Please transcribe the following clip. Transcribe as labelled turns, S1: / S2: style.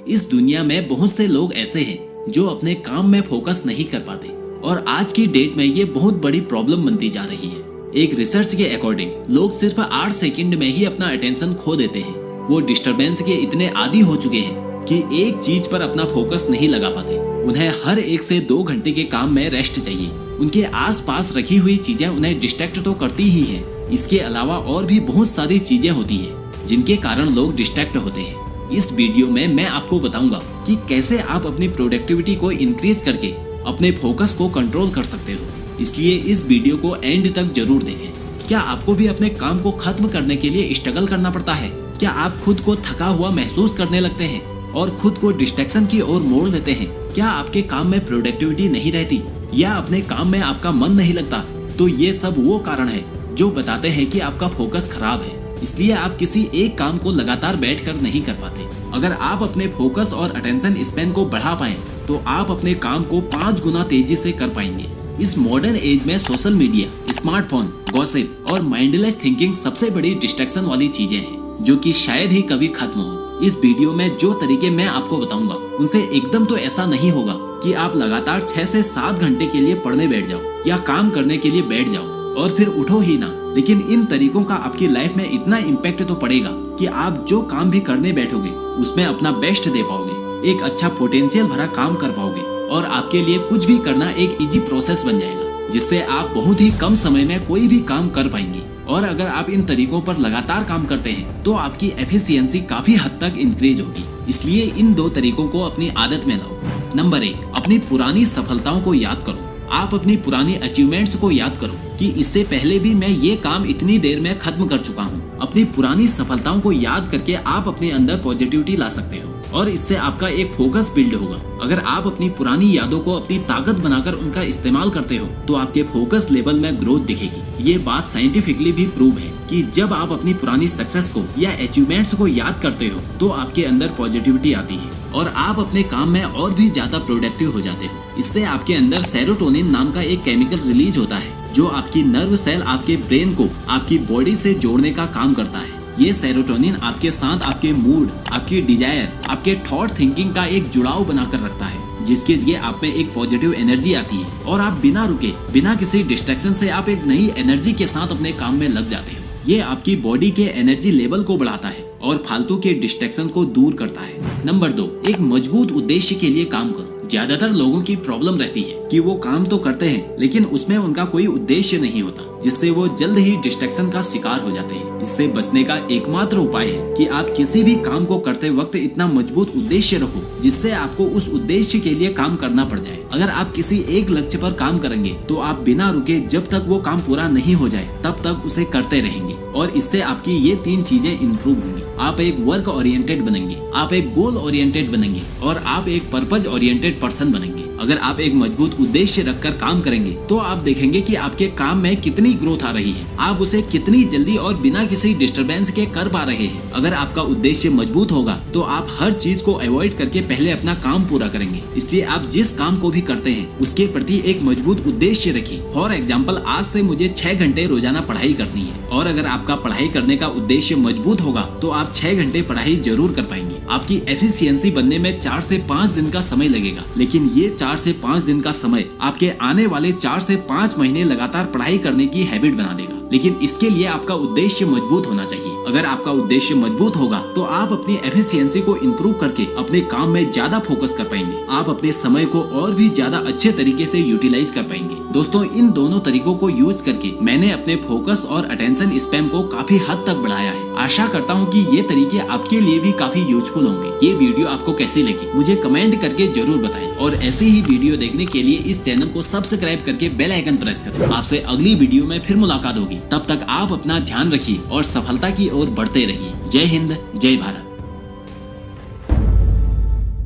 S1: इस दुनिया में बहुत से लोग ऐसे हैं जो अपने काम में फोकस नहीं कर पाते और आज की डेट में ये बहुत बड़ी प्रॉब्लम बनती जा रही है। एक रिसर्च के अकॉर्डिंग लोग सिर्फ 8 सेकंड में ही अपना अटेंशन खो देते हैं। वो डिस्टरबेंस के इतने आदी हो चुके हैं कि एक चीज पर अपना फोकस नहीं लगा पाते। उन्हें हर 1 से 2 घंटे के काम में रेस्ट चाहिए। उनके आसपास रखी हुई चीजें उन्हें डिस्ट्रैक्ट तो करती ही है, इसके अलावा और भी बहुत सारी चीजें होती है जिनके कारण लोग डिस्ट्रैक्ट होते हैं। इस वीडियो में मैं आपको बताऊंगा कि कैसे आप अपनी प्रोडक्टिविटी को इंक्रीज करके अपने फोकस को कंट्रोल कर सकते हो। इसलिए इस वीडियो को एंड तक जरूर देखें। क्या आपको भी अपने काम को खत्म करने के लिए स्ट्रगल करना पड़ता है? क्या आप खुद को थका हुआ महसूस करने लगते हैं और खुद को डिस्ट्रैक्शन की ओर मोड़ लेते हैं? क्या आपके काम में प्रोडक्टिविटी नहीं रहती या अपने काम में आपका मन नहीं लगता? तो ये सब वो कारण है जो बताते हैं कि आपका फोकस खराब है, इसलिए आप किसी एक काम को लगातार बैठकर नहीं कर पाते। अगर आप अपने फोकस और अटेंशन स्पैन को बढ़ा पाएं, तो आप अपने काम को 5 गुना तेजी से कर पाएंगे। इस मॉडर्न एज में सोशल मीडिया, स्मार्टफोन, गॉसिप और माइंडलेस थिंकिंग सबसे बड़ी डिस्ट्रैक्शन वाली चीजें हैं जो कि शायद ही कभी खत्म हो। इस वीडियो में जो तरीके मैं आपको बताऊंगा उनसे एकदम तो ऐसा नहीं होगा कि आप लगातार 6 से 7 घंटे के लिए पढ़ने बैठ जाओ या काम करने के लिए बैठ जाओ और फिर उठो ही ना। लेकिन इन तरीकों का आपकी लाइफ में इतना इम्पैक्ट तो पड़ेगा कि आप जो काम भी करने बैठोगे उसमें अपना बेस्ट दे पाओगे, एक अच्छा पोटेंशियल भरा काम कर पाओगे और आपके लिए कुछ भी करना एक इजी प्रोसेस बन जाएगा, जिससे आप बहुत ही कम समय में कोई भी काम कर पाएंगे। और अगर आप इन तरीकों पर लगातार काम करते हैं तो आपकी एफिशिएंसी काफी हद तक इंक्रीज होगी। इसलिए इन 2 तरीकों को अपनी आदत में लाओ। नंबर 1, अपनी पुरानी सफलताओं को याद करो। आप अपनी पुरानी अचीवमेंट्स को याद करो कि इससे पहले भी मैं ये काम इतनी देर में खत्म कर चुका हूँ। अपनी पुरानी सफलताओं को याद करके आप अपने अंदर पॉजिटिविटी ला सकते हो और इससे आपका एक फोकस बिल्ड होगा। अगर आप अपनी पुरानी यादों को अपनी ताकत बनाकर उनका इस्तेमाल करते हो तो आपके फोकस लेवल में ग्रोथ दिखेगी। ये बात साइंटिफिकली भी प्रूव है कि जब आप अपनी पुरानी सक्सेस को या अचीवमेंट्स को याद करते हो तो आपके अंदर पॉजिटिविटी आती है और आप अपने काम में और भी ज्यादा प्रोडक्टिव हो जाते हो। इससे आपके अंदर सेरोटोनिन नाम का एक केमिकल रिलीज होता है जो आपकी नर्व सेल आपके ब्रेन को आपकी बॉडी से जोड़ने का काम करता है। ये सेरोटोनिन आपके साथ आपके मूड, आपकी डिजायर, आपके थॉट थिंकिंग का एक जुड़ाव बनाकर रखता है, जिसके लिए आप में एक पॉजिटिव एनर्जी आती है और आप बिना रुके, बिना किसी डिस्ट्रैक्शन से आप एक नई एनर्जी के साथ अपने काम में लग जाते हो। ये आपकी बॉडी के एनर्जी लेवल को बढ़ाता है और फालतू के डिस्ट्रैक्शन को दूर करता है। नंबर 2, एक मजबूत उद्देश्य के लिए काम करो। ज्यादातर लोगों की प्रॉब्लम रहती है कि वो काम तो करते हैं लेकिन उसमें उनका कोई उद्देश्य नहीं होता, जिससे वो जल्द ही डिस्ट्रैक्शन का शिकार हो जाते हैं। इससे बचने का एकमात्र उपाय है कि आप किसी भी काम को करते वक्त इतना मजबूत उद्देश्य रखो जिससे आपको उस उद्देश्य के लिए काम करना पड़ जाए। अगर आप किसी एक लक्ष्य पर काम करेंगे तो आप बिना रुके जब तक वो काम पूरा नहीं हो जाए तब तक उसे करते रहेंगे और इससे आपकी ये 3 चीजें इंप्रूव होंगी। आप एक वर्क ओरिएंटेड बनेंगे, आप एक गोल ओरिएंटेड बनेंगे और आप एक पर्पज ओरिएंटेड पर्सन बनेंगे। अगर आप एक मजबूत उद्देश्य रखकर काम करेंगे तो आप देखेंगे कि आपके काम में कितनी ग्रोथ आ रही है, आप उसे कितनी जल्दी और बिना किसी डिस्टरबेंस के कर पा रहे हैं। अगर आपका उद्देश्य मजबूत होगा तो आप हर चीज को अवॉइड करके पहले अपना काम पूरा करेंगे। इसलिए आप जिस काम को भी करते हैं उसके प्रति एक मजबूत उद्देश्य रखिए। फॉर एग्जाम्पल, आज से मुझे 6 घंटे रोजाना पढ़ाई करनी है और अगर आपका पढ़ाई करने का उद्देश्य मजबूत होगा तो आप 6 घंटे पढ़ाई जरूर कर पाएंगे। आपकी एफिशिएंसी बनने में 4 से 5 दिन का समय लगेगा, लेकिन ये 4 से 5 दिन का समय आपके आने वाले 4 से 5 महीने लगातार पढ़ाई करने की हैबिट बना देगा। लेकिन इसके लिए आपका उद्देश्य मजबूत होना चाहिए। अगर आपका उद्देश्य मजबूत होगा तो आप अपनी एफिशिएंसी को इंप्रूव करके अपने काम में ज्यादा फोकस कर पाएंगे। आप अपने समय को और भी ज्यादा अच्छे तरीके से यूटिलाइज कर पाएंगे। दोस्तों, इन दोनों तरीकों को यूज करके मैंने अपने फोकस और अटेंशन स्पैन को काफी हद तक बढ़ाया है। आशा करता हूँ कि ये तरीके आपके लिए भी काफी यूजफुल होंगे। ये वीडियो आपको कैसी लगी मुझे कमेंट करके जरूर बताएं और ऐसे ही वीडियो देखने के लिए इस चैनल को सब्सक्राइब करके बेल आइकन प्रेस करें। आपसे अगली वीडियो में फिर मुलाकात होगी। तब तक आप अपना ध्यान रखिए और सफलता की ओर बढ़ते रहिए। जय हिंद, जय भारत।